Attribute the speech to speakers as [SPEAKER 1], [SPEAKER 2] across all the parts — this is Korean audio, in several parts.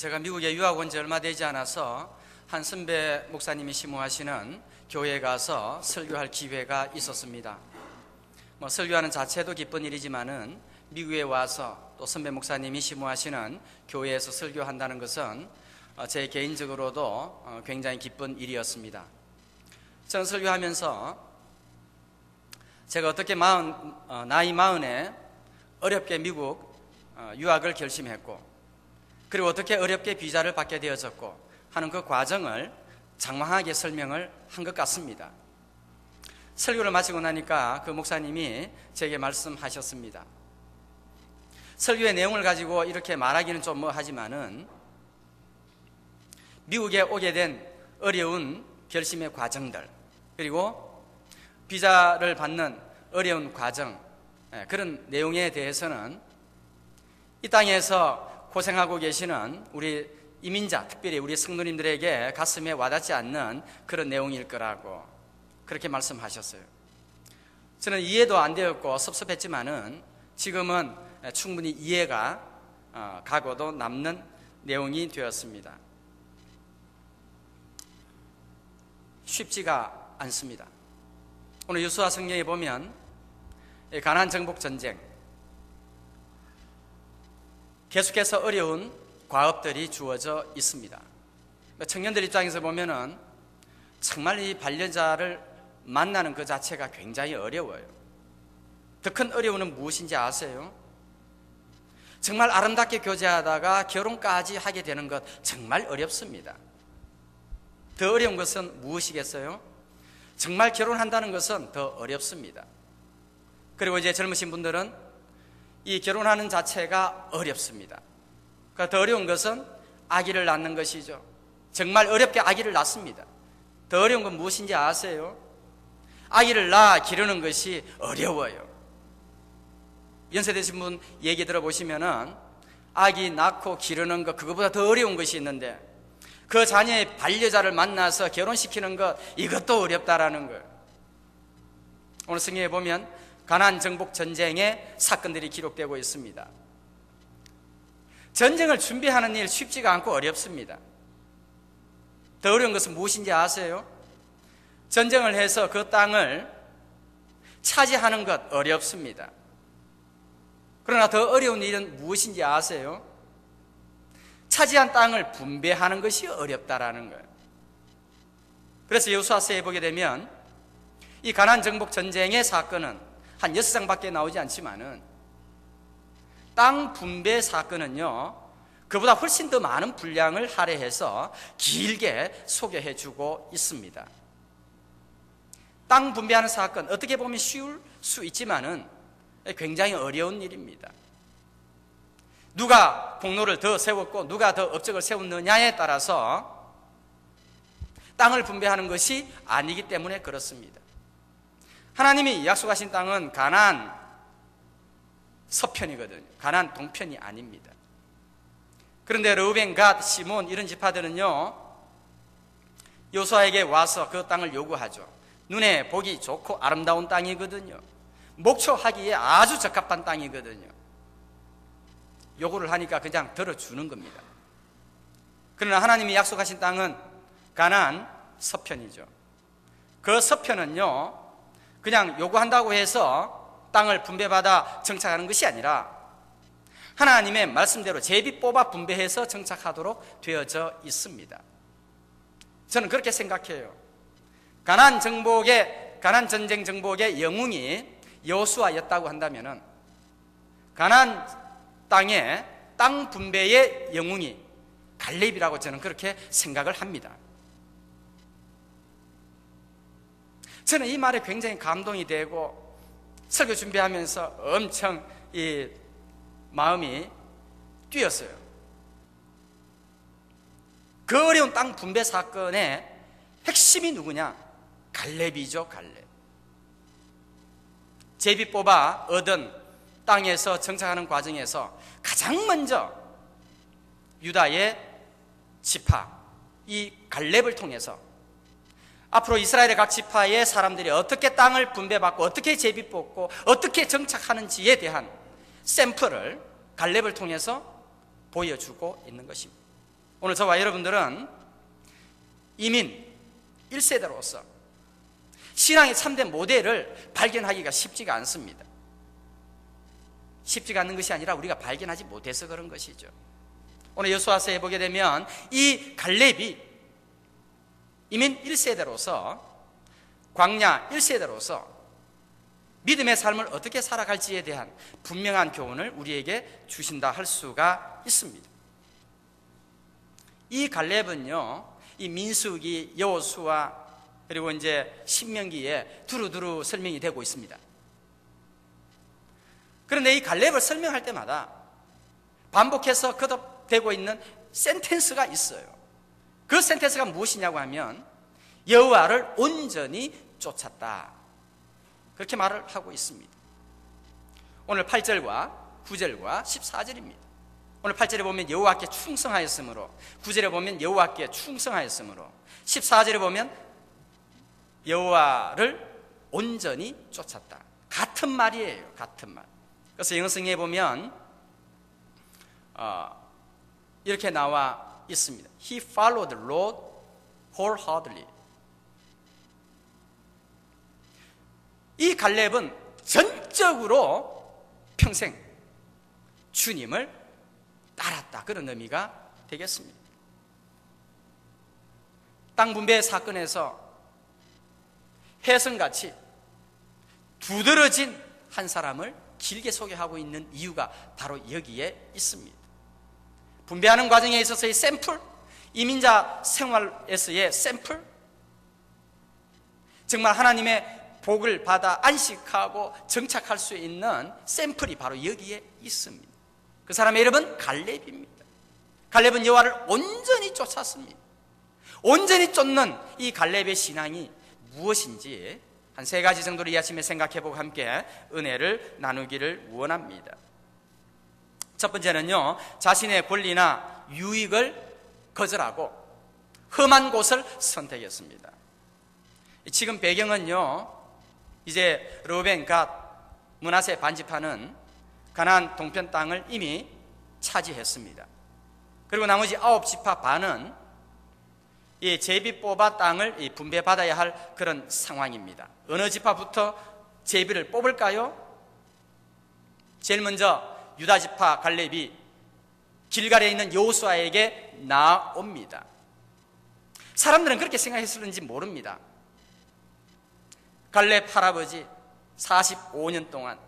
[SPEAKER 1] 제가 미국에 유학 온 지 얼마 되지 않아서 한 선배 목사님이 심호하시는 교회에 가서 설교할 기회가 있었습니다. 설교하는 자체도 기쁜 일이지만은 미국에 와서 또 선배 목사님이 심호하시는 교회에서 설교한다는 것은 제 개인적으로도 굉장히 기쁜 일이었습니다. 저는 설교하면서 제가 어떻게 나이 40에 어렵게 미국 유학을 결심했고, 그리고 어떻게 어렵게 비자를 받게 되어졌고 하는 그 과정을 장황하게 설명을 한 것 같습니다. 설교를 마치고 나니까 그 목사님이 제게 말씀하셨습니다. 설교의 내용을 가지고 이렇게 말하기는 좀 하지만은 미국에 오게 된 어려운 결심의 과정들, 그리고 비자를 받는 어려운 과정, 그런 내용에 대해서는 이 땅에서 고생하고 계시는 우리 이민자, 특별히 우리 성도님들에게 가슴에 와닿지 않는 그런 내용일 거라고 그렇게 말씀하셨어요. 저는 이해도 안 되었고 섭섭했지만은 지금은 충분히 이해가 가고도 남는 내용이 되었습니다. 쉽지가 않습니다. 오늘 여호수아 성경에 보면 가나안 정복 전쟁, 계속해서 어려운 과업들이 주어져 있습니다. 청년들 입장에서 보면은 정말 이 반려자를 만나는 그 자체가 굉장히 어려워요. 더 큰 어려움은 무엇인지 아세요? 정말 아름답게 교제하다가 결혼까지 하게 되는 것 정말 어렵습니다. 더 어려운 것은 무엇이겠어요? 정말 결혼한다는 것은 더 어렵습니다. 그리고 이제 젊으신 분들은 이 결혼하는 자체가 어렵습니다. 그러니까 더 어려운 것은 아기를 낳는 것이죠. 정말 어렵게 아기를 낳습니다. 더 어려운 건 무엇인지 아세요? 아기를 낳아 기르는 것이 어려워요. 연세 드신 분 얘기 들어보시면은 아기 낳고 기르는 것, 그거보다 더 어려운 것이 있는데 그 자녀의 반려자를 만나서 결혼시키는 것, 이것도 어렵다라는 거예요. 오늘 성경에 보면 가나안 정복 전쟁의 사건들이 기록되고 있습니다. 전쟁을 준비하는 일 쉽지가 않고 어렵습니다. 더 어려운 것은 무엇인지 아세요? 전쟁을 해서 그 땅을 차지하는 것 어렵습니다. 그러나 더 어려운 일은 무엇인지 아세요? 차지한 땅을 분배하는 것이 어렵다라는 거예요. 그래서 여호수아서에 보게 되면 이 가나안 정복 전쟁의 사건은 한 6장밖에 나오지 않지만은 땅 분배 사건은요, 그보다 훨씬 더 많은 분량을 할애해서 길게 소개해 주고 있습니다. 땅 분배하는 사건, 어떻게 보면 쉬울 수 있지만은 굉장히 어려운 일입니다. 누가 공로를 더 세웠고 누가 더 업적을 세웠느냐에 따라서 땅을 분배하는 것이 아니기 때문에 그렇습니다. 하나님이 약속하신 땅은 가나안 서편이거든요. 가나안 동편이 아닙니다. 그런데 르우벤, 갓, 시몬 이런 지파들은요, 여호수아에게 와서 그 땅을 요구하죠. 눈에 보기 좋고 아름다운 땅이거든요. 목초하기에 아주 적합한 땅이거든요. 요구를 하니까 그냥 들어주는 겁니다. 그러나 하나님이 약속하신 땅은 가나안 서편이죠. 그 서편은요, 그냥 요구한다고 해서 땅을 분배받아 정착하는 것이 아니라 하나님의 말씀대로 제비 뽑아 분배해서 정착하도록 되어져 있습니다. 저는 그렇게 생각해요. 가나안 전쟁 정복의 영웅이 여호수아였다고 한다면은 가나안 땅의 땅 분배의 영웅이 갈렙이라고 저는 그렇게 생각을 합니다. 저는 이 말에 굉장히 감동이 되고 설교 준비하면서 엄청 이 마음이 뛰었어요. 그 어려운 땅 분배 사건의 핵심이 누구냐? 갈렙이죠, 갈렙. 제비 뽑아 얻은 땅에서 정착하는 과정에서 가장 먼저 유다의 지파, 이 갈렙을 통해서 앞으로 이스라엘의 각 지파의 사람들이 어떻게 땅을 분배받고 어떻게 제비 뽑고 어떻게 정착하는지에 대한 샘플을 갈렙을 통해서 보여주고 있는 것입니다. 오늘 저와 여러분들은 이민 1세대로서 신앙의 참된 모델을 발견하기가 쉽지가 않습니다. 쉽지가 않는 것이 아니라 우리가 발견하지 못해서 그런 것이죠. 오늘 여호수아서에 보게 되면 이 갈렙이 이민 1세대로서, 광야 1세대로서 믿음의 삶을 어떻게 살아갈지에 대한 분명한 교훈을 우리에게 주신다 할 수가 있습니다. 이 갈렙은요, 이 민수기, 여호수아, 그리고 이제 신명기에 두루두루 설명이 되고 있습니다. 그런데 이 갈렙을 설명할 때마다 반복해서 거듭되고 있는 센텐스가 있어요. 그 센텐스가 무엇이냐고 하면 여호와를 온전히 쫓았다, 그렇게 말을 하고 있습니다. 오늘 8절과 9절과 14절입니다. 오늘 8절에 보면 여호와께 충성하였으므로, 9절에 보면 여호와께 충성하였으므로, 14절에 보면 여호와를 온전히 쫓았다. 같은 말이에요. 같은 말. 그래서 영어성에 보면 이렇게 나와 있습니다. He followed the Lord wholeheartedly. 이 갈렙은 전적으로 평생 주님을 따랐다, 그런 의미가 되겠습니다. 땅 분배 사건에서 혜성같이 두드러진 한 사람을 길게 소개하고 있는 이유가 바로 여기에 있습니다. 분배하는 과정에 있어서의 샘플, 이민자 생활에서의 샘플, 정말 하나님의 복을 받아 안식하고 정착할 수 있는 샘플이 바로 여기에 있습니다. 그 사람의 이름은 갈렙입니다. 갈렙은 여호와를 온전히 쫓았습니다. 온전히 쫓는 이 갈렙의 신앙이 무엇인지 한 3가지 정도를 이 아침에 생각해보고 함께 은혜를 나누기를 원합니다. 첫 번째는요, 자신의 권리나 유익을 거절하고 험한 곳을 선택했습니다. 지금 배경은요, 이제 르우벤, 갓, 므낫세 반지파는 가나안 동편 땅을 이미 차지했습니다. 그리고 나머지 9지파 반은 이 제비 뽑아 땅을 분배받아야 할 그런 상황입니다. 어느 지파부터 제비를 뽑을까요? 제일 먼저 유다 지파 갈렙이 길갈에 있는 여호수아에게 나옵니다. 사람들은 그렇게 생각했을는지 모릅니다. 갈렙 할아버지 45년 동안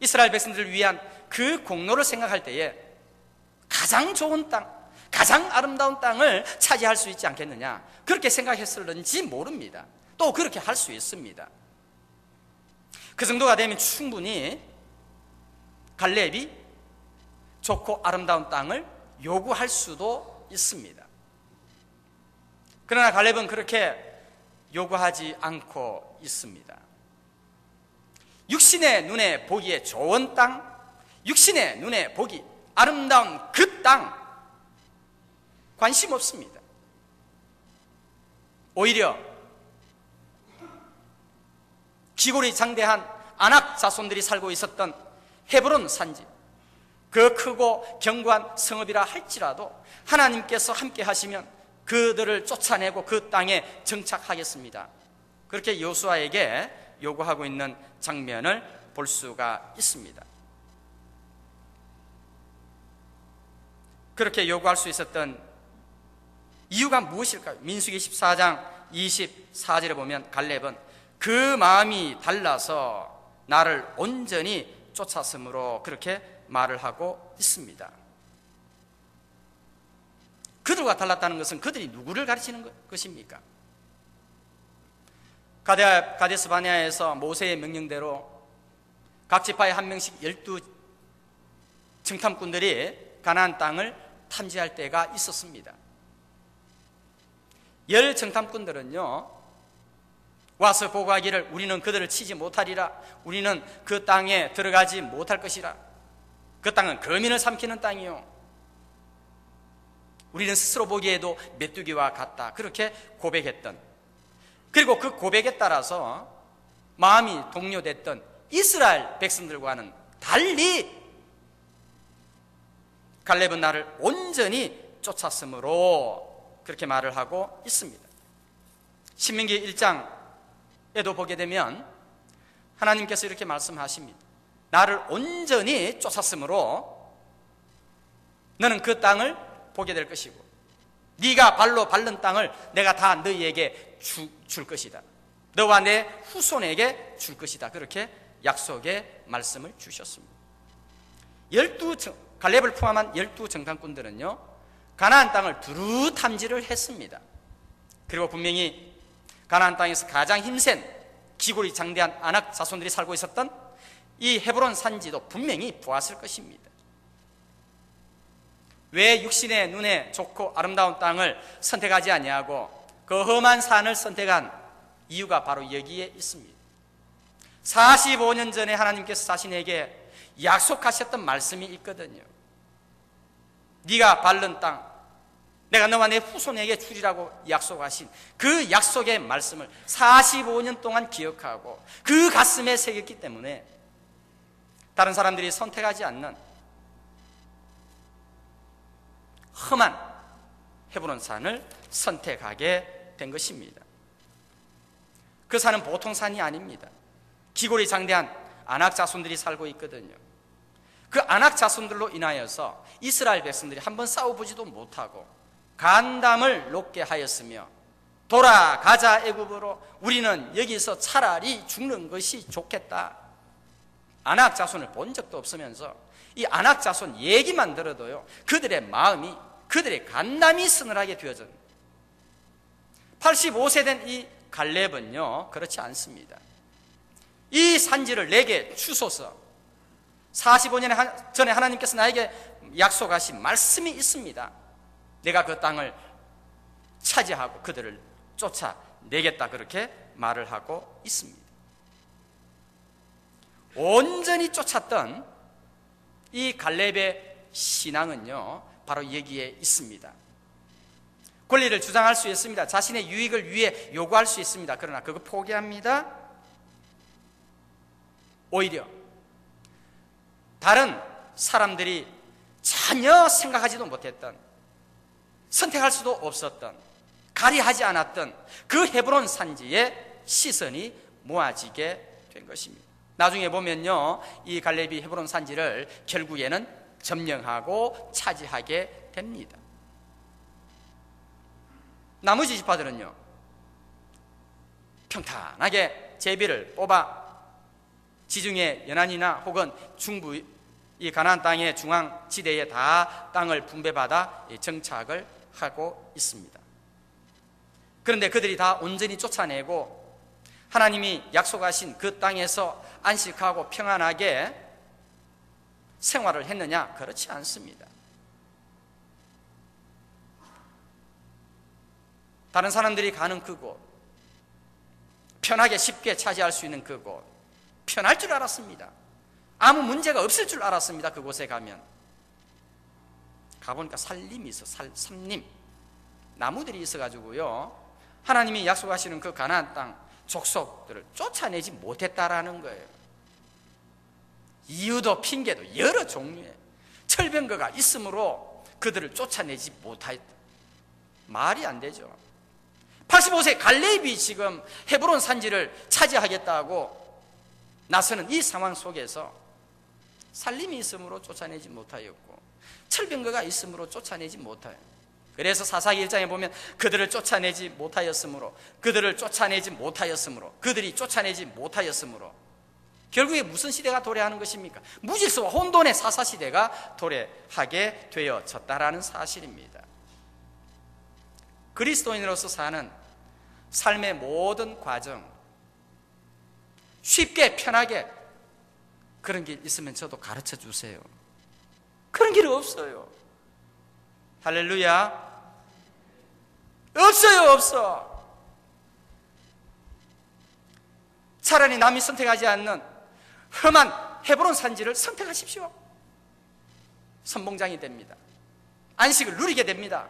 [SPEAKER 1] 이스라엘 백성들을 위한 그 공로를 생각할 때에 가장 좋은 땅, 가장 아름다운 땅을 차지할 수 있지 않겠느냐, 그렇게 생각했을는지 모릅니다. 또 그렇게 할 수 있습니다. 그 정도가 되면 충분히 갈렙이 좋고 아름다운 땅을 요구할 수도 있습니다. 그러나 갈렙은 그렇게 요구하지 않고 있습니다. 육신의 눈에 보기에 좋은 땅, 육신의 눈에 보기 아름다운 그 땅 관심 없습니다. 오히려 기골이 장대한 아낙 자손들이 살고 있었던 헤브론 산지, 그 크고 견고한 성읍이라 할지라도 하나님께서 함께 하시면 그들을 쫓아내고 그 땅에 정착하겠습니다, 그렇게 여호수아에게 요구하고 있는 장면을 볼 수가 있습니다. 그렇게 요구할 수 있었던 이유가 무엇일까요? 민수기 14장 24절에 보면 갈렙은 그 마음이 달라서 나를 온전히 쫓았으므로 그렇게 말을 하고 있습니다. 그들과 달랐다는 것은 그들이 누구를 가르치는 것입니까? 가데스 바네아에서 모세의 명령대로 각 지파에 한 명씩 12 정탐꾼들이 가나안 땅을 탐지할 때가 있었습니다. 10 정탐꾼들은요, 와서 보고하기를 우리는 그들을 치지 못하리라, 우리는 그 땅에 들어가지 못할 것이라, 그 땅은 거민을 삼키는 땅이요, 우리는 스스로 보기에도 메뚜기와 같다, 그렇게 고백했던, 그리고 그 고백에 따라서 마음이 동요됐던 이스라엘 백성들과는 달리 갈렙은 나를 온전히 쫓았으므로 그렇게 말을 하고 있습니다. 신명기 1장에도 보게 되면 하나님께서 이렇게 말씀하십니다. 나를 온전히 쫓았으므로 너는 그 땅을 보게 될 것이고 네가 발로 밟는 땅을 내가 다 너희에게 줄 것이다. 너와 내 후손에게 줄 것이다. 그렇게 약속의 말씀을 주셨습니다. 갈렙을 포함한 12정탐꾼들은요 가나안 땅을 두루 탐지를 했습니다. 그리고 분명히 가나안 땅에서 가장 힘센 기골이 장대한 아낙 자손들이 살고 있었던 이 헤브론 산지도 분명히 보았을 것입니다. 왜 육신의 눈에 좋고 아름다운 땅을 선택하지 아니하고 그 험한 산을 선택한 이유가 바로 여기에 있습니다. 45년 전에 하나님께서 자신에게 약속하셨던 말씀이 있거든요. 네가 밟는 땅 내가 너와 내 후손에게 주리라고 약속하신 그 약속의 말씀을 45년 동안 기억하고 그 가슴에 새겼기 때문에 다른 사람들이 선택하지 않는 험한 헤브론 산을 선택하게 된 것입니다. 그 산은 보통 산이 아닙니다. 기골이 장대한 아낙 자손들이 살고 있거든요. 그 아낙 자손들로 인하여서 이스라엘 백성들이 한번 싸워보지도 못하고 간담을 놓게 하였으며 돌아가자 애굽으로 우리는 여기서 차라리 죽는 것이 좋겠다. 아낙 자손을 본 적도 없으면서 이 아낙 자손 얘기만 들어도요 그들의 마음이 그들의 간담이 서늘하게 되어졌습니다. 85세 된 이 갈렙은요 그렇지 않습니다. 이 산지를 내게 주소서. 45년 전에 하나님께서 나에게 약속하신 말씀이 있습니다. 내가 그 땅을 차지하고 그들을 쫓아내겠다. 그렇게 말을 하고 있습니다. 온전히 쫓았던 이 갈렙의 신앙은요 바로 여기에 있습니다. 권리를 주장할 수 있습니다. 자신의 유익을 위해 요구할 수 있습니다. 그러나 그거 포기합니다. 오히려 다른 사람들이 전혀 생각하지도 못했던, 선택할 수도 없었던, 가리하지 않았던 그 헤브론 산지에 시선이 모아지게 된 것입니다. 나중에 보면요 이 갈렙이 헤브론 산지를 결국에는 점령하고 차지하게 됩니다. 나머지 지파들은요 평탄하게 제비를 뽑아 지중해 연안이나 혹은 중부 이 가나안 땅의 중앙 지대에 다 땅을 분배받아 정착을 하고 있습니다. 그런데 그들이 다 온전히 쫓아내고 하나님이 약속하신 그 땅에서 안식하고 평안하게 생활을 했느냐? 그렇지 않습니다. 다른 사람들이 가는 그곳, 편하게 쉽게 차지할 수 있는 그곳, 편할 줄 알았습니다. 아무 문제가 없을 줄 알았습니다. 그곳에 가보니까 산림이 있어. 산림, 나무들이 있어가지고요 하나님이 약속하시는 그 가나안 땅 족속들을 쫓아내지 못했다라는 거예요. 이유도 핑계도 여러 종류의 철병거가 있으므로 그들을 쫓아내지 못하였다. 말이 안 되죠. 85세 갈렙이 지금 헤브론 산지를 차지하겠다고 나서는 이 상황 속에서 살림이 있으므로 쫓아내지 못하였고 철병거가 있으므로 쫓아내지 못하여. 그래서 사사기 1장에 보면 그들을 쫓아내지 못하였으므로 그들이 쫓아내지 못하였으므로 결국에 무슨 시대가 도래하는 것입니까? 무질서와 혼돈의 사사시대가 도래하게 되어졌다라는 사실입니다. 그리스도인으로서 사는 삶의 모든 과정, 쉽게 편하게 그런 길 있으면 저도 가르쳐 주세요. 그런 길 없어요. 할렐루야. 없어. 차라리 남이 선택하지 않는 험한 헤브론 산지를 선택하십시오. 선봉장이 됩니다. 안식을 누리게 됩니다.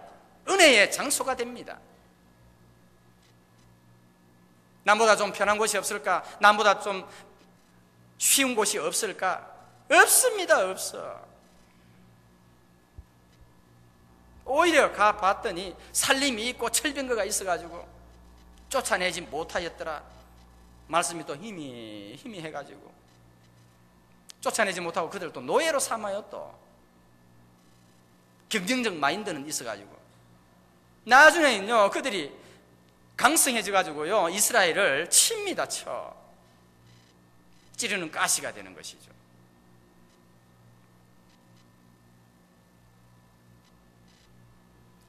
[SPEAKER 1] 은혜의 장소가 됩니다. 남보다 좀 편한 곳이 없을까? 남보다 좀 쉬운 곳이 없을까? 없습니다. 없어. 오히려 가 봤더니 살림이 있고 철병거가 있어가지고 쫓아내지 못하였더라. 말씀이 또 힘이 해가지고 쫓아내지 못하고 그들을 또 노예로 삼아요. 또 경쟁적 마인드는 있어가지고 나중에는요 그들이 강성해져가지고요 이스라엘을 칩니다. 찌르는 가시가 되는 것이죠.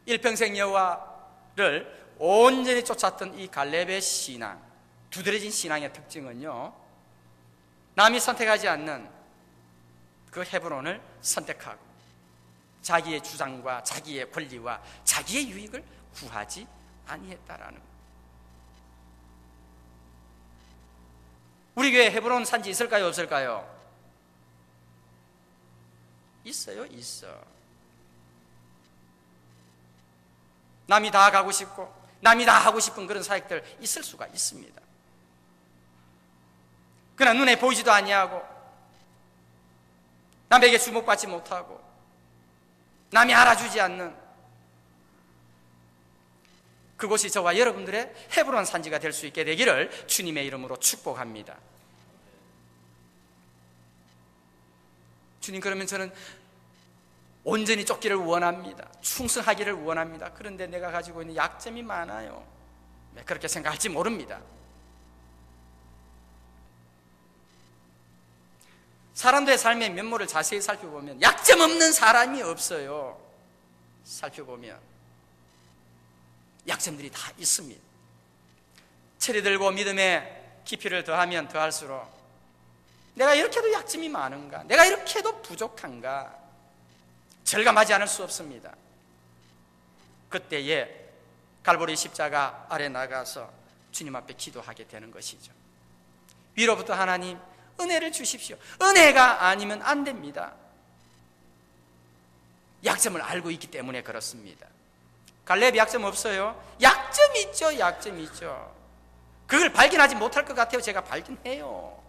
[SPEAKER 1] 일평생 여호와를 온전히 쫓았던 이 갈렙의 신앙, 두드러진 신앙의 특징은요 남이 선택하지 않는 그 헤브론을 선택하고 자기의 주장과 자기의 권리와 자기의 유익을 구하지 아니했다라는 것. 우리 교회 헤브론 산지 있을까요 없을까요? 있어요. 남이 다 가고 싶고 남이 다 하고 싶은 그런 사역들 있을 수가 있습니다. 그러나 눈에 보이지도 아니하고 남에게 주목받지 못하고 남이 알아주지 않는 그곳이 저와 여러분들의 헤브론 산지가 될 수 있게 되기를 주님의 이름으로 축복합니다. 주님, 그러면 저는 온전히 쫓기를 원합니다. 충성하기를 원합니다. 그런데 내가 가지고 있는 약점이 많아요. 그렇게 생각할지 모릅니다. 사람들의 삶의 면모를 자세히 살펴보면 약점 없는 사람이 없어요. 살펴보면 약점들이 다 있습니다. 철이 들고 믿음의 깊이를 더하면 더할수록 내가 이렇게도 약점이 많은가, 내가 이렇게도 부족한가 절감하지 않을 수 없습니다. 그때에 갈보리 십자가 아래 나가서 주님 앞에 기도하게 되는 것이죠. 위로부터 하나님 은혜를 주십시오. 은혜가 아니면 안 됩니다. 약점을 알고 있기 때문에 그렇습니다. 갈렙이 약점 없어요? 약점 있죠. 그걸 발견하지 못할 것 같아요. 제가 발견해요.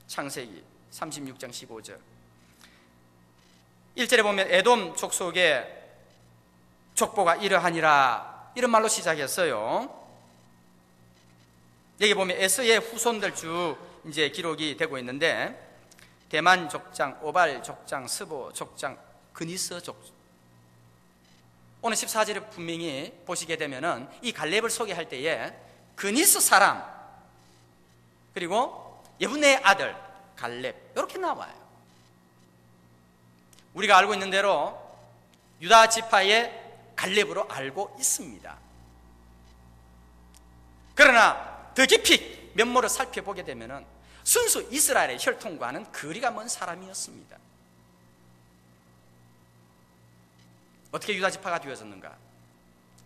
[SPEAKER 1] 창세기 36장 15절 1절에 보면 에돔 족속의 족보가 이러하니라, 이런 말로 시작했어요. 여기 보면 에서의 후손들 쭉 이제 기록이 되고 있는데, 대만 족장, 오발 족장, 스보 족장, 그니스 족장. 오늘 14절에 분명히 보시게 되면은 이 갈렙을 소개할 때에 그니스 사람 그리고 예분네의 아들 갈렙 이렇게 나와요. 우리가 알고 있는 대로 유다 지파의 갈렙으로 알고 있습니다. 그러나 더 깊이 면모를 살펴보게 되면은 순수 이스라엘의 혈통과는 거리가 먼 사람이었습니다. 어떻게 유다 지파가 되어졌는가?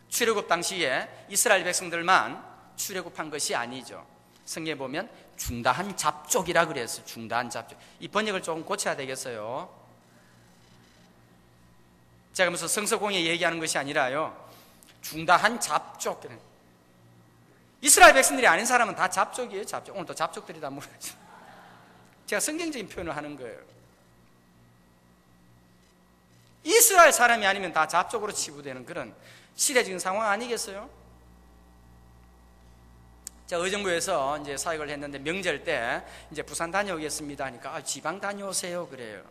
[SPEAKER 1] 출애굽 당시에 이스라엘 백성들만 출애굽한 것이 아니죠. 성경에 보면 중다한 잡족이라 그랬어요. 중다한 잡족. 이 번역을 조금 고쳐야 되겠어요. 제가 무슨 성서공예 얘기하는 것이 아니라요, 중다한 잡족. 이스라엘 백성들이 아닌 사람은 다 잡족이에요. 잡족. 오늘 또 잡족들이 다 모르죠. 제가 성경적인 표현을 하는 거예요. 이스라엘 사람이 아니면 다 잡족으로 치부되는 그런 시대적인 상황 아니겠어요? 제가 의정부에서 이제 사역을 했는데 명절 때 이제 부산 다녀오겠습니다 하니까 지방 다녀오세요 그래요.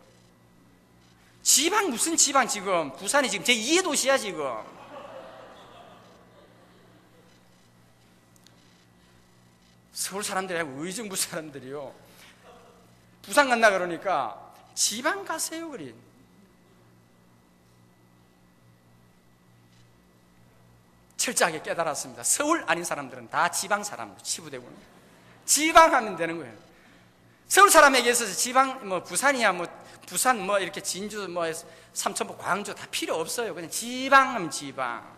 [SPEAKER 1] 지방 무슨 지방, 지금 부산이 지금 제2의 도시야 지금. 서울 사람들하고 의정부 사람들이요, 부산 간다 그러니까 지방 가세요 그래. 철저하게 깨달았습니다. 서울 아닌 사람들은 다 지방 사람으로 치부되고 지방 하면 되는 거예요. 서울 사람에게 있어서 지방 뭐 부산이야 뭐 부산 뭐 이렇게 진주 뭐 삼천포 광주 다 필요 없어요. 그냥 지방 하면 지방.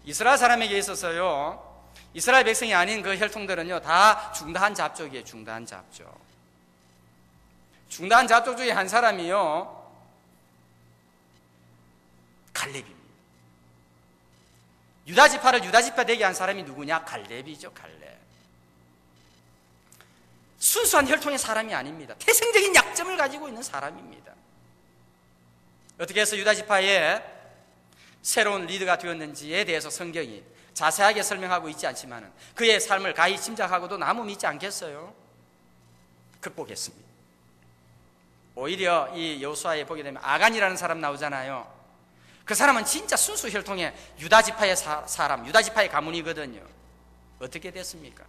[SPEAKER 1] 이스라엘 사람에게 있어서요, 이스라엘 백성이 아닌 그 혈통들은요 다 중다한 잡족이에요. 중다한 잡족. 중다한 잡족 중에 한 사람이요 갈렙입니다. 유다 지파를 유다 지파 되게 한 사람이 누구냐? 갈렙이죠. 갈렙. 순수한 혈통의 사람이 아닙니다. 태생적인 약점을 가지고 있는 사람입니다. 어떻게 해서 유다 지파의 새로운 리더가 되었는지에 대해서 성경이 자세하게 설명하고 있지 않지만 그의 삶을 가히 짐작하고도 나무 믿지 않겠어요? 극복했습니다. 오히려 이 여호수아에 보게 되면 아간이라는 사람 나오잖아요. 그 사람은 진짜 순수 혈통의 유다 지파의 사람, 유다 지파의 가문이거든요. 어떻게 됐습니까?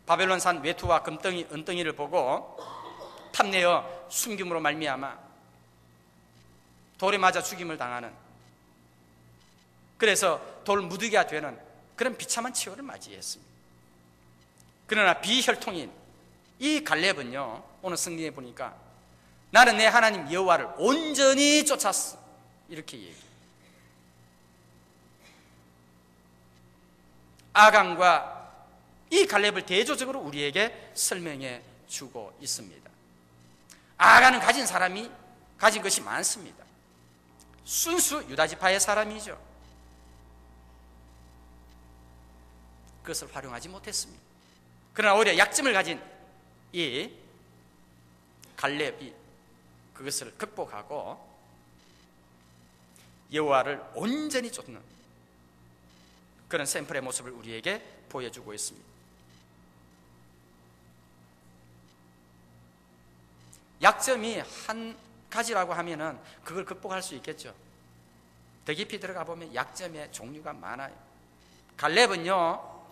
[SPEAKER 1] 바벨론산 외투와 금덩이, 은덩이를 보고 탐내어 숨김으로 말미암아 돌에 맞아 죽임을 당하는, 그래서 돌 무더기가 되는 그런 비참한 치욕을 맞이했습니다. 그러나 비혈통인 이 갈렙은요, 오늘 성경에 보니까 나는 내 하나님 여호와를 온전히 쫓았어, 이렇게 얘기해요. 아간과 이 갈렙을 대조적으로 우리에게 설명해 주고 있습니다. 아간은 가진 것이 많습니다. 순수 유다지파의 사람이죠. 그것을 활용하지 못했습니다. 그러나 오히려 약점을 가진 이 갈렙이 그것을 극복하고 여호와를 온전히 쫓는 그런 샘플의 모습을 우리에게 보여주고 있습니다. 약점이 한 가지라고 하면은 그걸 극복할 수 있겠죠. 더 깊이 들어가 보면 약점의 종류가 많아요. 갈렙은요,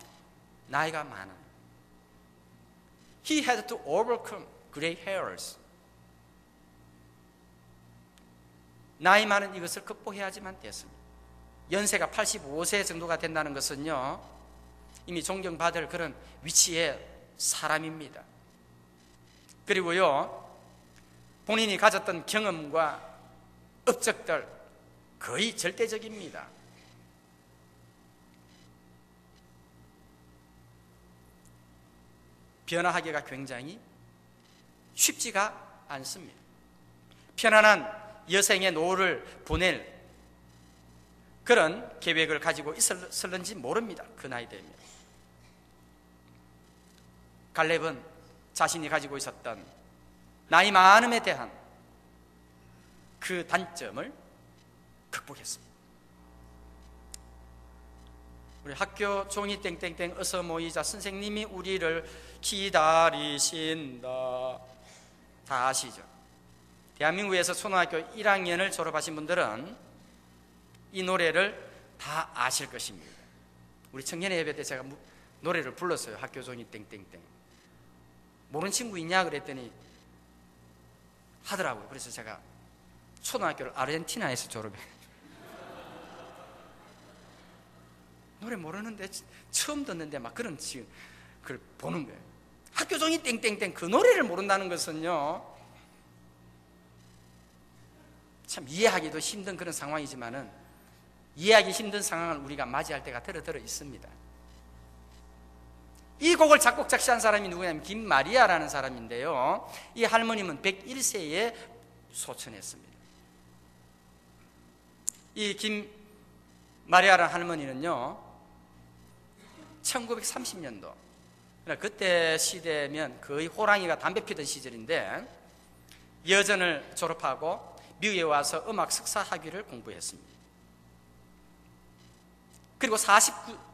[SPEAKER 1] 나이가 많아요. He had to overcome gray hairs. 나이 많은 이것을 극복해야지만 됐습니다. 연세가 85세 정도가 된다는 것은요, 이미 존경받을 그런 위치의 사람입니다. 그리고요, 본인이 가졌던 경험과 업적들 거의 절대적입니다. 변화하기가 굉장히 쉽지가 않습니다. 편안한 여생의 노후를 보낼 그런 계획을 가지고 있었는지 모릅니다. 그 나이 되면. 갈렙은 자신이 가지고 있었던 나이 많음에 대한 그 단점을 극복했습니다. 우리 학교 종이 땡땡땡 어서 모이자, 선생님이 우리를 기다리신다, 다 아시죠? 대한민국에서 초등학교 1학년을 졸업하신 분들은 이 노래를 다 아실 것입니다. 우리 청년의 예배 때 제가 노래를 불렀어요. 학교 종이 땡땡땡. 모르는 친구 있냐 그랬더니 하더라고요. 그래서 제가 초등학교를 아르헨티나에서 졸업해. 노래 모르는데 처음 듣는데 막 그런 지금 그걸 보는 거예요. 학교 종이 땡땡땡 그 노래를 모른다는 것은요, 참 이해하기도 힘든 그런 상황이지만은 이해하기 힘든 상황을 우리가 맞이할 때가 들어 있습니다. 이 곡을 작곡 작시한 사람이 누구냐면 김마리아라는 사람인데요, 이 할머님은 101세에 소천했습니다. 이 김마리아라는 할머니는요, 1930년도 그때 시대면 거의 호랑이가 담배 피던 시절인데 여전을 졸업하고 미국에 와서 음악 석사 학위를 공부했습니다. 그리고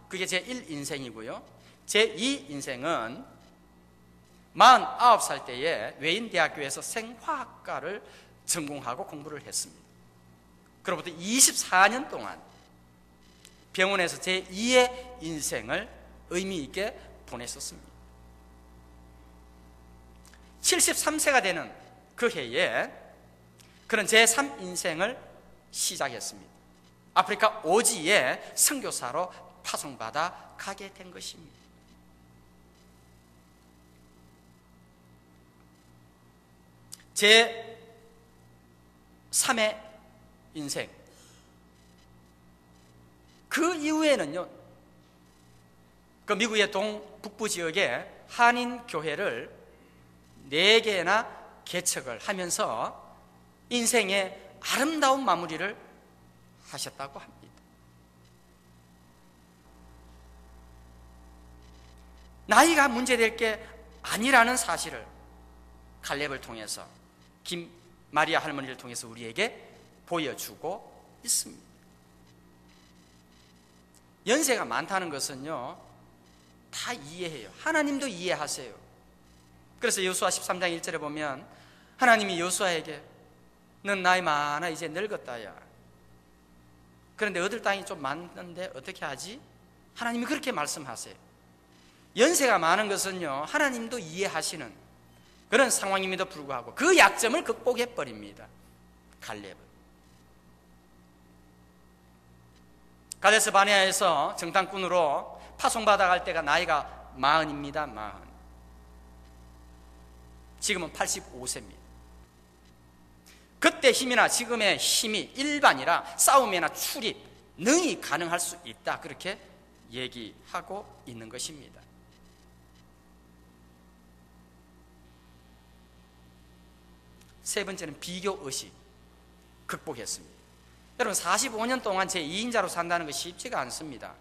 [SPEAKER 1] 그게 제1인생이고요 제2인생은 49살 때에 외인대학교에서 생화학과를 전공하고 공부를 했습니다. 그로부터 24년 동안 병원에서 제2의 인생을 의미 있게 보냈었습니다. 73세가 되는 그 해에 그런 제3인생을 시작했습니다. 아프리카 오지에 선교사로 파송받아 가게 된 것입니다. 제3의 인생, 그 이후에는요, 그 미국의 동북부 지역에 한인 교회를 4개나 개척을 하면서 인생의 아름다운 마무리를 하셨다고 합니다. 나이가 문제될 게 아니라는 사실을 갈렙을 통해서 마리아 할머니를 통해서 우리에게 보여주고 있습니다. 연세가 많다는 것은요, 다 이해해요. 하나님도 이해하세요. 그래서 여호수아 13장 1절에 보면 하나님이 여호수아에게 넌 나이 많아 이제 늙었다야. 그런데 얻을 땅이 좀 많은데 어떻게 하지? 하나님이 그렇게 말씀하세요. 연세가 많은 것은요, 하나님도 이해하시는 그런 상황임에도 불구하고 그 약점을 극복해버립니다. 갈렙은 가데스 바네아에서 정탐꾼으로 파송받아갈 때가 나이가 40입니다. 40. 지금은 85세입니다. 그때 힘이나 지금의 힘이 일반이라 싸움이나 출입 능히 가능할 수 있다, 그렇게 얘기하고 있는 것입니다. 세 번째는 비교의식, 극복했습니다. 여러분, 45년 동안 제 2인자로 산다는 것이 쉽지가 않습니다.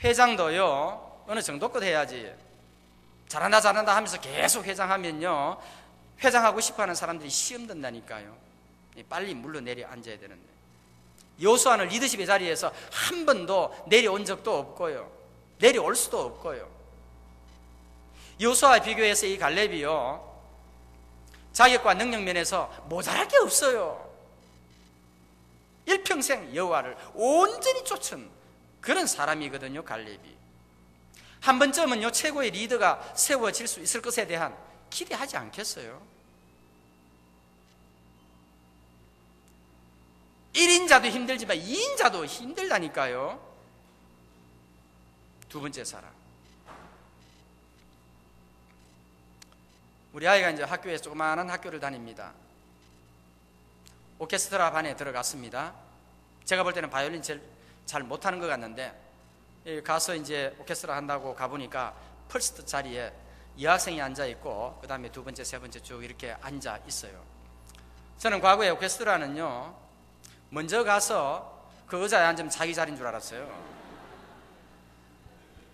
[SPEAKER 1] 회장도요, 어느 정도껏 해야지. 잘한다 잘한다 하면서 계속 회장하면요, 회장하고 싶어하는 사람들이 시험 든다니까요. 빨리 물러내려 앉아야 되는데, 여호수아는 리더십의 자리에서 한 번도 내려온 적도 없고요, 내려올 수도 없고요. 여호수아와 비교해서 이 갈렙이요, 자격과 능력 면에서 모자랄 게 없어요. 일평생 여호와를 온전히 쫓은 그런 사람이거든요, 갈렙이. 한 번쯤은요, 최고의 리더가 세워질 수 있을 것에 대한 기대하지 않겠어요? 1인자도 힘들지만 2인자도 힘들다니까요. 두 번째 사람, 우리 아이가 이제 학교에 조그마한 학교를 다닙니다. 오케스트라 반에 들어갔습니다. 제가 볼 때는 바이올린 제일 잘 못하는 것 같는데, 가서 이제 오케스트라 한다고 가보니까 퍼스트 자리에 여학생이 앉아 있고, 그 다음에 두 번째, 세 번째 쭉 이렇게 앉아 있어요. 저는 과거에 오케스트라는요, 먼저 가서 그 의자에 앉으면 자기 자리인 줄 알았어요.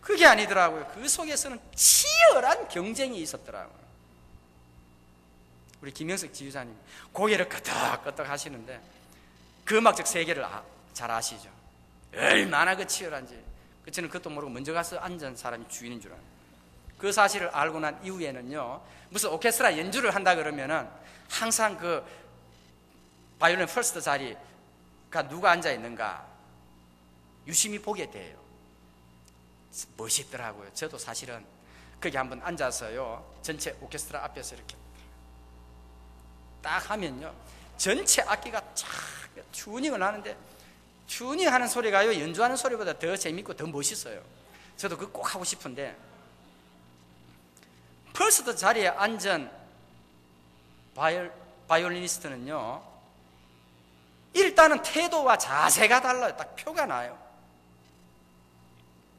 [SPEAKER 1] 그게 아니더라고요. 그 속에서는 치열한 경쟁이 있었더라고요. 우리 김영석 지휘자님 고개를 끄덕끄덕 하시는데 그 음악적 세계를 잘 아시죠? 얼마나 그 치열한지. 저는 그것도 모르고 먼저 가서 앉은 사람이 주인인 줄 알아요. 그 사실을 알고 난 이후에는요, 무슨 오케스트라 연주를 한다 그러면은 항상 그 바이올린 퍼스트 자리가 누가 앉아 있는가 유심히 보게 돼요. 멋있더라고요. 저도 사실은 거기 한번 앉아서요, 전체 오케스트라 앞에서 이렇게 딱 하면요, 전체 악기가 쫙 튜닝을 하는데, 튜닝하는 소리가요, 연주하는 소리보다 더 재밌고 더 멋있어요. 저도 그거 꼭 하고 싶은데, 퍼스트 자리에 앉은 바이올리니스트는요, 일단은 태도와 자세가 달라요. 딱 표가 나요.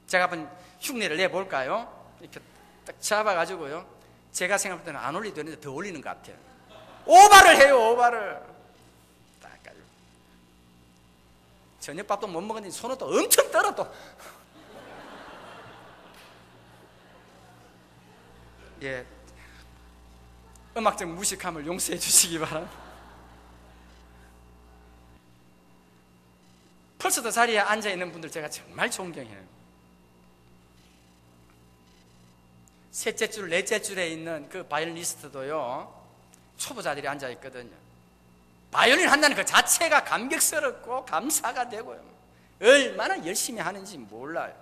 [SPEAKER 1] 제가 한번 흉내를 내볼까요? 이렇게 딱 잡아가지고요, 제가 생각할 때는 안 올리도 되는데 더 올리는 것 같아요. 오바를 해요, 오바를. 딱 가지고 저녁밥도 못 먹었는데 손을 또 엄청 떨어 또. 예, 음악적 무식함을 용서해 주시기 바랍니다. 퍼스트 자리에 앉아 있는 분들 제가 정말 존경해요. 셋째 줄, 넷째 줄에 있는 그 바이올리니스트도요, 초보자들이 앉아 있거든요. 바이올린 한다는 그 자체가 감격스럽고 감사가 되고요, 얼마나 열심히 하는지 몰라요.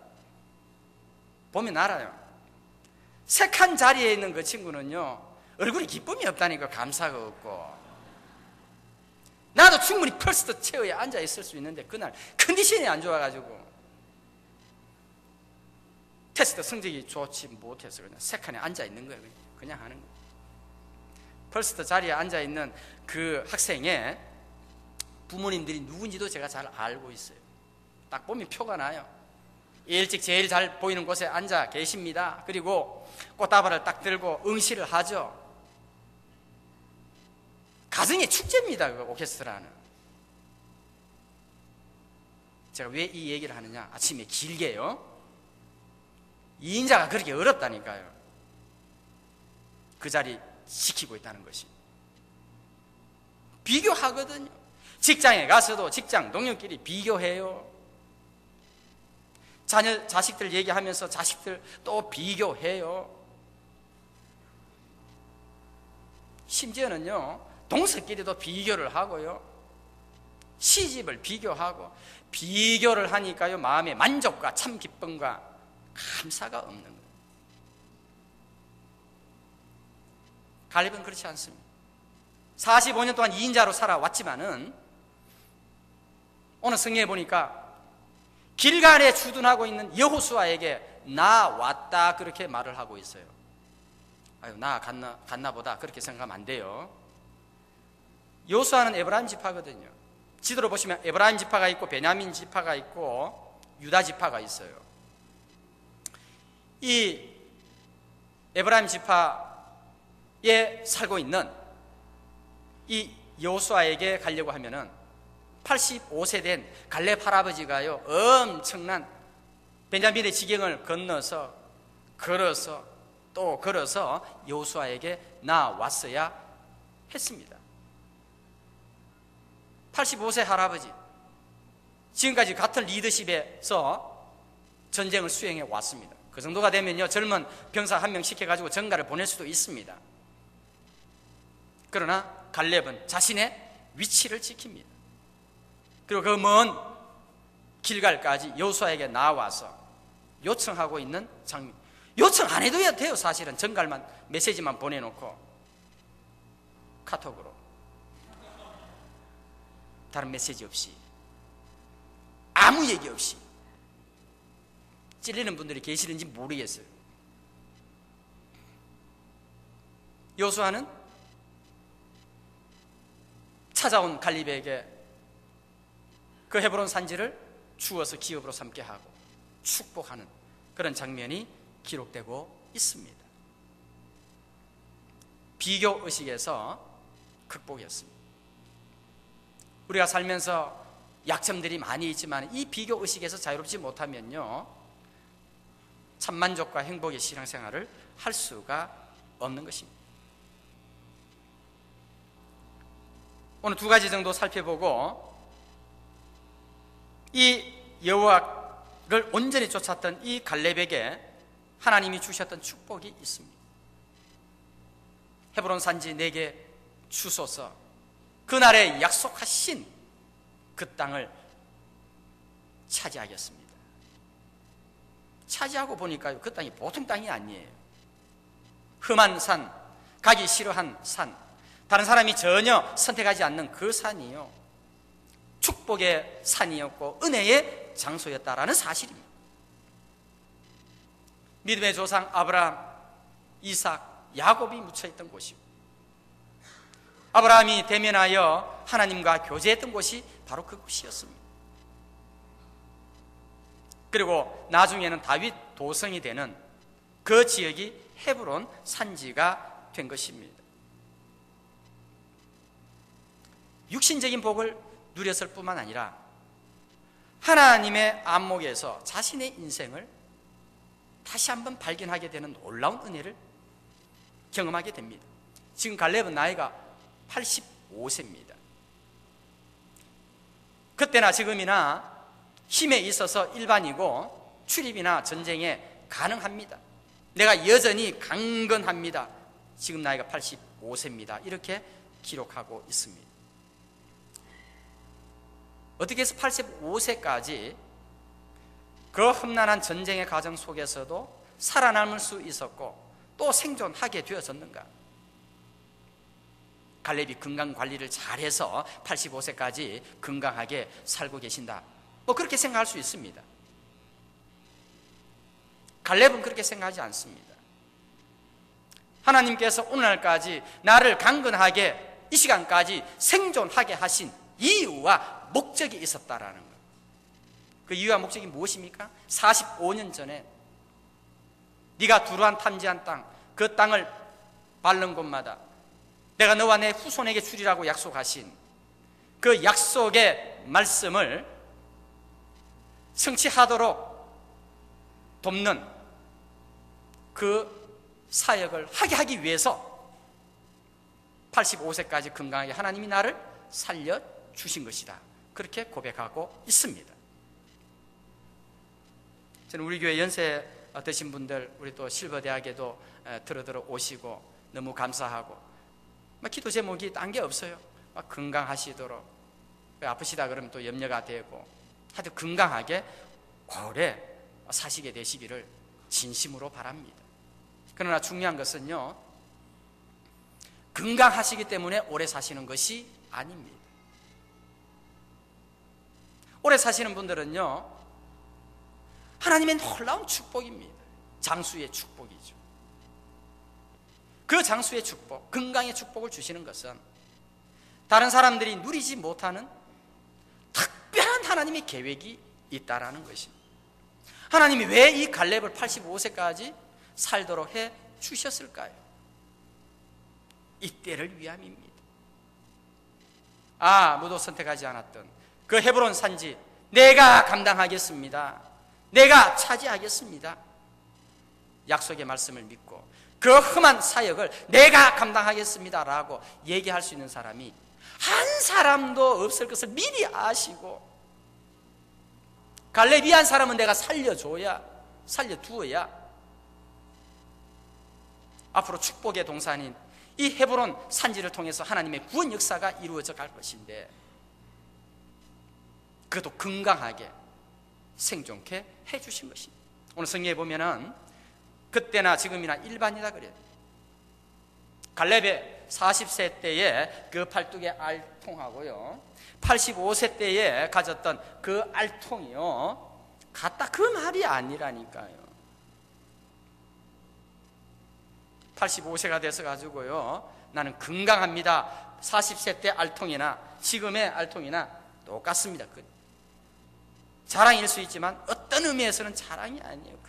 [SPEAKER 1] 보면 알아요. 색한 자리에 있는 그 친구는요, 얼굴에 기쁨이 없다니까, 감사가 없고. 나도 충분히 퍼스트 체어에 앉아 있을 수 있는데 그날 컨디션이 안 좋아가지고 테스트 성적이 좋지 못해서 그냥 색한에 앉아 있는 거예요. 그냥 하는 거예요. 퍼스트 자리에 앉아 있는 그 학생의 부모님들이 누군지도 제가 잘 알고 있어요. 딱 보면 표가 나요. 일찍 제일 잘 보이는 곳에 앉아 계십니다. 그리고 꽃다발을 딱 들고 응시를 하죠. 가정의 축제입니다, 그 오케스트라는. 제가 왜 이 얘기를 하느냐, 아침에 길게요, 2인자가 그렇게 어렵다니까요. 그 자리 지키고 있다는 것입니다. 비교하거든요. 직장에 가서도 직장 동료끼리 비교해요. 자식들 얘기하면서 자식들 또 비교해요. 심지어는요, 동서끼리도 비교를 하고요. 시집을 비교하고, 비교를 하니까요, 마음의 만족과 참 기쁨과 감사가 없는 거예요. 갈렙은 그렇지 않습니다. 45년 동안 2인자로 살아왔지만은 오늘 성경에 보니까 길갈에 주둔하고 있는 여호수아에게 나 왔다 그렇게 말을 하고 있어요. 아유, 나 갔나 보다 그렇게 생각하면 안 돼요. 여호수아는 에브라임 지파거든요. 지도로 보시면 에브라임 지파가 있고 베냐민 지파가 있고 유다 지파가 있어요. 이 에브라임 지파에 살고 있는 이 여호수아에게 가려고 하면은 85세 된 갈렙 할아버지가요, 엄청난 베냐민의 지경을 건너서 걸어서 또 걸어서 여호수아에게 나왔어야 했습니다. 85세 할아버지, 지금까지 같은 리더십에서 전쟁을 수행해 왔습니다. 그 정도가 되면요, 젊은 병사 한 명 시켜가지고 전가를 보낼 수도 있습니다. 그러나 갈렙은 자신의 위치를 지킵니다. 그리고 그 먼 길갈까지 여호수아에게 나와서 요청하고 있는 장면. 요청 안 해도 돼요. 사실은 전갈만 메시지만 보내놓고 카톡으로 다른 메시지 없이 아무 얘기 없이 찔리는 분들이 계시는지 모르겠어요. 여호수아는 찾아온 갈렙에게 그 헤브론 산지를 주어서 기업으로 삼게 하고 축복하는 그런 장면이 기록되고 있습니다. 비교 의식에서 극복했습니다. 우리가 살면서 약점들이 많이 있지만 이 비교 의식에서 자유롭지 못하면요, 참 만족과 행복의 신앙생활을 할 수가 없는 것입니다. 오늘 두 가지 정도 살펴보고 이 여호와를 온전히 쫓았던 이 갈렙에게 하나님이 주셨던 축복이 있습니다. 헤브론 산지 내게 주소서, 그날에 약속하신 그 땅을 차지하겠습니다. 차지하고 보니까요, 그 땅이 보통 땅이 아니에요. 험한 산, 가기 싫어한 산, 다른 사람이 전혀 선택하지 않는 그 산이요, 축복의 산이었고 은혜의 장소였다라는 사실입니다. 믿음의 조상 아브라함, 이삭, 야곱이 묻혀있던 곳이고, 아브라함이 대면하여 하나님과 교제했던 곳이 바로 그곳이었습니다. 그리고 나중에는 다윗 도성이 되는 그 지역이 헤브론 산지가 된 것입니다. 육신적인 복을 누렸을 뿐만 아니라 하나님의 안목에서 자신의 인생을 다시 한번 발견하게 되는 놀라운 은혜를 경험하게 됩니다. 지금 갈렙은 나이가 85세입니다. 그때나 지금이나 힘에 있어서 일반이고 출입이나 전쟁에 가능합니다. 내가 여전히 강건합니다. 지금 나이가 85세입니다. 이렇게 기록하고 있습니다. 어떻게 해서 85세까지 그 험난한 전쟁의 과정 속에서도 살아남을 수 있었고 또 생존하게 되어졌는가? 갈렙이 건강관리를 잘해서 85세까지 건강하게 살고 계신다, 뭐 그렇게 생각할 수 있습니다. 갈렙은 그렇게 생각하지 않습니다. 하나님께서 오늘날까지 나를 강건하게 이 시간까지 생존하게 하신 이유와 목적이 있었다라는 것. 그 이유와 목적이 무엇입니까? 45년 전에 네가 두루한 탐지한 땅, 그 땅을 밟는 곳마다 내가 너와 내 후손에게 주리라고 약속하신 그 약속의 말씀을 성취하도록 돕는 그 사역을 하게 하기 위해서 85세까지 건강하게 하나님이 나를 살려주신 것이다. 그렇게 고백하고 있습니다. 저는 우리 교회 연세 드신 분들, 우리 또 실버대학에도 들어 오시고 너무 감사하고, 기도 제목이 딴 게 없어요. 건강하시도록, 아프시다 그러면 또 염려가 되고, 하여튼 건강하게 오래 사시게 되시기를 진심으로 바랍니다. 그러나 중요한 것은요, 건강하시기 때문에 오래 사시는 것이 아닙니다. 오래 사시는 분들은요, 하나님의 놀라운 축복입니다. 장수의 축복이죠. 그 장수의 축복, 건강의 축복을 주시는 것은 다른 사람들이 누리지 못하는 특별한 하나님의 계획이 있다라는 것입니다. 하나님이 왜 이 갈렙을 85세까지 살도록 해 주셨을까요? 이때를 위함입니다. 아무도 선택하지 않았던 그 헤브론 산지 내가 감당하겠습니다. 내가 차지하겠습니다. 약속의 말씀을 믿고 그 험한 사역을 내가 감당하겠습니다 라고 얘기할 수 있는 사람이 한 사람도 없을 것을 미리 아시고, 갈렙이 한 사람은 내가 살려두어야 앞으로 축복의 동산인 이 헤브론 산지를 통해서 하나님의 구원 역사가 이루어져 갈 것인데, 그것도 건강하게 생존케 해주신 것입니다. 오늘 성경에 보면은 그때나 지금이나 일반이다 그래요. 갈렙의 40세 때에 그 팔뚝의 알통하고요, 85세 때에 가졌던 그 알통이요, 같다 그 말이 아니라니까요. 85세가 돼서 가지고요, 나는 건강합니다. 40세 때 알통이나 지금의 알통이나 똑같습니다. 자랑일 수 있지만 어떤 의미에서는 자랑이 아니에요.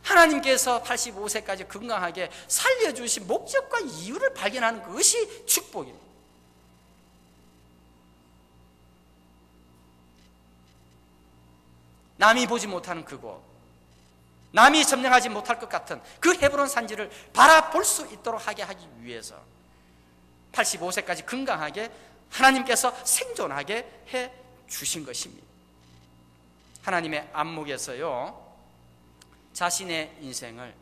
[SPEAKER 1] 하나님께서 85세까지 건강하게 살려주신 목적과 이유를 발견하는 것이 축복입니다. 남이 보지 못하는 그곳, 남이 점령하지 못할 것 같은 그 헤브론 산지를 바라볼 수 있도록 하게 하기 위해서 85세까지 건강하게 하나님께서 생존하게 해 주신 것입니다. 하나님의 안목에서요, 자신의 인생을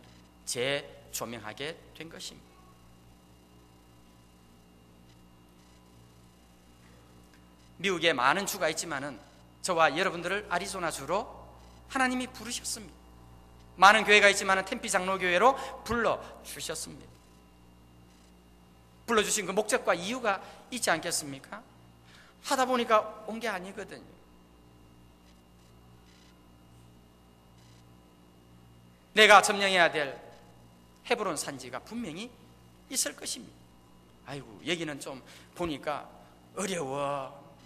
[SPEAKER 1] 재조명하게 된 것입니다. 미국에 많은 주가 있지만은 저와 여러분들을 아리조나주로 하나님이 부르셨습니다. 많은 교회가 있지만은 템피 장로교회로 불러주셨습니다. 불러주신 그 목적과 이유가 있지 않겠습니까? 하다 보니까 온 게 아니거든요. 내가 점령해야 될 헤브론 산지가 분명히 있을 것입니다. 아이고, 얘기는 좀 보니까 어려워,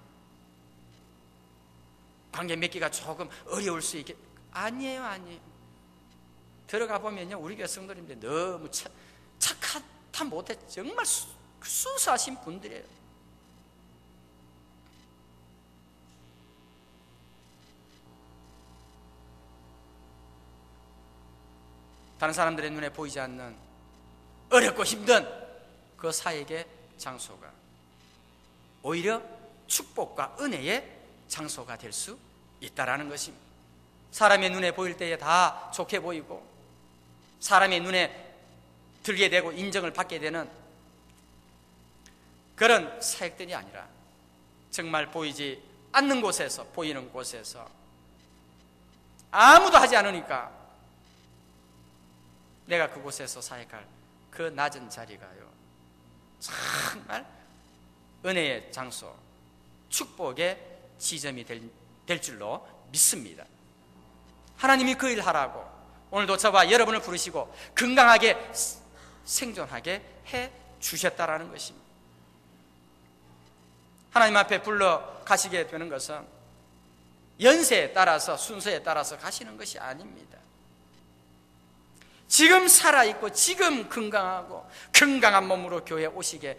[SPEAKER 1] 관계 맺기가 조금 어려울 수 있겠. 아니에요. 들어가 보면요, 우리 교회 성도님들 너무 착하다 못해 정말 순수하신 분들이에요. 다른 사람들의 눈에 보이지 않는 어렵고 힘든 그 사역의 장소가 오히려 축복과 은혜의 장소가 될 수 있다라는 것입니다. 사람의 눈에 보일 때에 다 좋게 보이고 사람의 눈에 들게 되고 인정을 받게 되는 그런 사역들이 아니라 정말 보이지 않는 곳에서, 보이는 곳에서 아무도 하지 않으니까 내가 그곳에서 사역할 그 낮은 자리가요, 정말 은혜의 장소, 축복의 지점이 될 줄로 믿습니다. 하나님이 그 일 하라고 오늘도 저와 여러분을 부르시고 건강하게 생존하게 해 주셨다라는 것입니다. 하나님 앞에 불러 가시게 되는 것은 연세에 따라서, 순서에 따라서 가시는 것이 아닙니다. 지금 살아있고 지금 건강하고 건강한 몸으로 교회에 오시게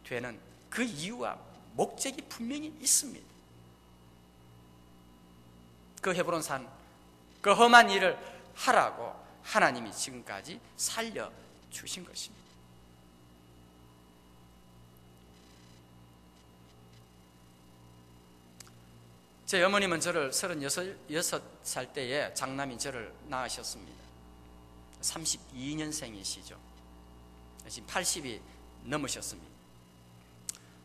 [SPEAKER 1] 되는 그 이유와 목적이 분명히 있습니다. 그 헤브론산, 그 험한 일을 하라고 하나님이 지금까지 살려주신 것입니다. 제 어머님은 저를 36살 때에 장남인 저를 낳으셨습니다. 32년생이시죠. 지금 80이 넘으셨습니다.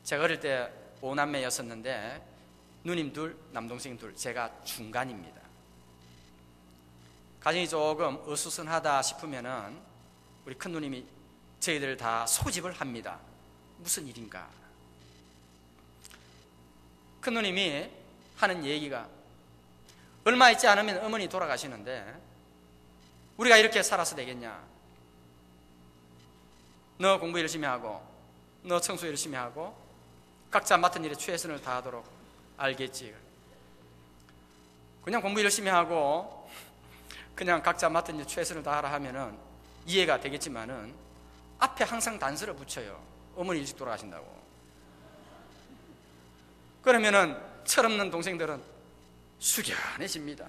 [SPEAKER 1] 제가 어릴 때 5남매였었는데 누님 둘, 남동생 둘, 제가 중간입니다. 가정이 조금 어수선하다 싶으면은 우리 큰 누님이 저희들을 다 소집을 합니다. 무슨 일인가? 큰 누님이 하는 얘기가, 얼마 있지 않으면 어머니 돌아가시는데 우리가 이렇게 살아서 되겠냐? 너 공부 열심히 하고, 너 청소 열심히 하고, 각자 맡은 일에 최선을 다하도록, 알겠지? 그냥 공부 열심히 하고 그냥 각자 맡은 일 최선을 다하라 하면은 이해가 되겠지만은 앞에 항상 단서를 붙여요. 어머니 일찍 돌아가신다고. 그러면은 철없는 동생들은 숙연해집니다.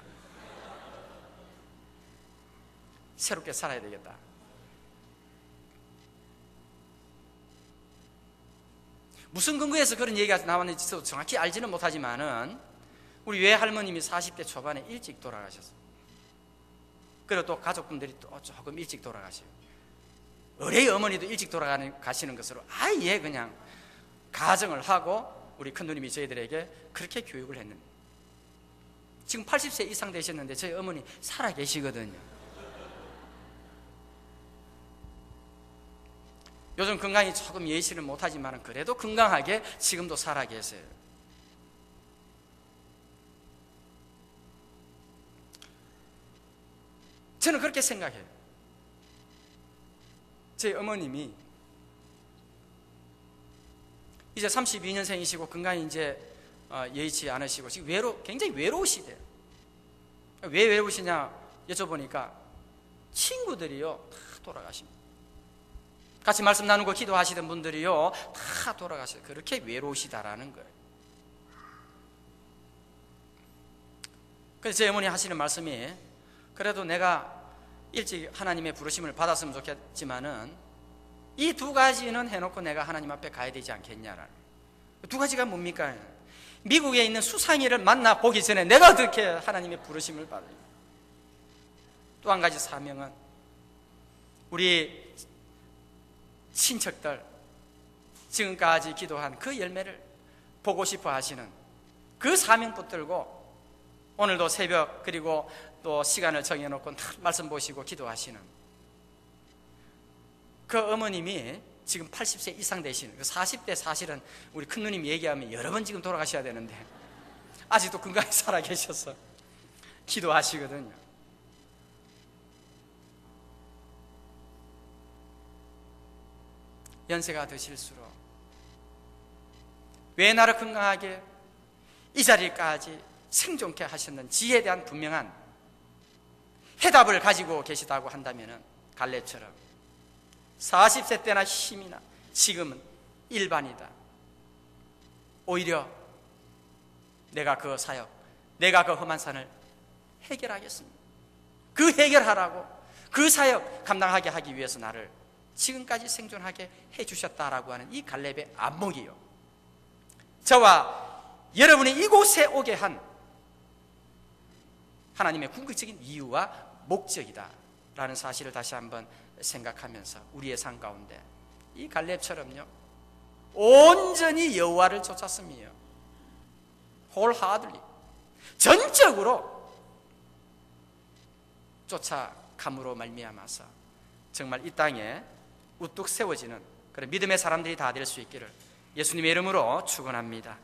[SPEAKER 1] 새롭게 살아야 되겠다. 무슨 근거에서 그런 얘기가 나왔는지 저도 정확히 알지는 못하지만은 우리 외할머님이 40대 초반에 일찍 돌아가셨어요. 그리고 또 가족분들이 또 조금 일찍 돌아가셔요. 의뢰의 어머니도 일찍 돌아가시는 것으로 아예 그냥 가정을 하고 우리 큰누님이 저희들에게 그렇게 교육을 했는데, 지금 80세 이상 되셨는데 저희 어머니 살아 계시거든요. 요즘 건강이 조금 예의치를 못하지만 그래도 건강하게 지금도 살아 계세요. 저는 그렇게 생각해요. 제 어머님이 이제 32년생이시고 건강이 이제 예의치 않으시고 지금 굉장히 외로우시대요. 왜 외로우시냐 여쭤보니까 친구들이요 다 돌아가십니다. 같이 말씀 나누고 기도하시던 분들이요 다 돌아가셔요. 그렇게 외로우시다라는 거예요. 그래서 제 어머니 하시는 말씀이, 그래도 내가 일찍 하나님의 부르심을 받았으면 좋겠지만은 이 두 가지는 해놓고 내가 하나님 앞에 가야 되지 않겠냐라는. 두 가지가 뭡니까? 미국에 있는 수상이를 만나보기 전에 내가 어떻게 하나님의 부르심을 받아요? 또 한 가지 사명은 우리 친척들, 지금까지 기도한 그 열매를 보고 싶어 하시는 그 사명 붙들고 오늘도 새벽 그리고 또 시간을 정해놓고 말씀 보시고 기도하시는 그 어머님이 지금 80세 이상 되시는, 40대 사실은 우리 큰누님 얘기하면 여러 번 지금 돌아가셔야 되는데 아직도 건강히 살아 계셔서 기도하시거든요. 연세가 드실수록 왜 나를 건강하게 이 자리까지 생존케 하셨는지에 대한 분명한 해답을 가지고 계시다고 한다면 갈렙처럼 40세 때나 힘이나 지금은 일반이다. 오히려 내가 그 사역, 내가 그 험한 산을 해결하겠습니다. 그 해결하라고, 그 사역 감당하게 하기 위해서 나를 지금까지 생존하게 해주셨다라고 하는 이 갈렙의 안목이요, 저와 여러분이 이곳에 오게 한 하나님의 궁극적인 이유와 목적이다 라는 사실을 다시 한번 생각하면서 우리의 삶 가운데 이 갈렙처럼요 온전히 여호와를 쫓았으며 wholeheartedly 전적으로 쫓아감으로 말미암아서 정말 이 땅에 우뚝 세워지는 그런 믿음의 사람들이 다 될 수 있기를 예수님의 이름으로 축원합니다.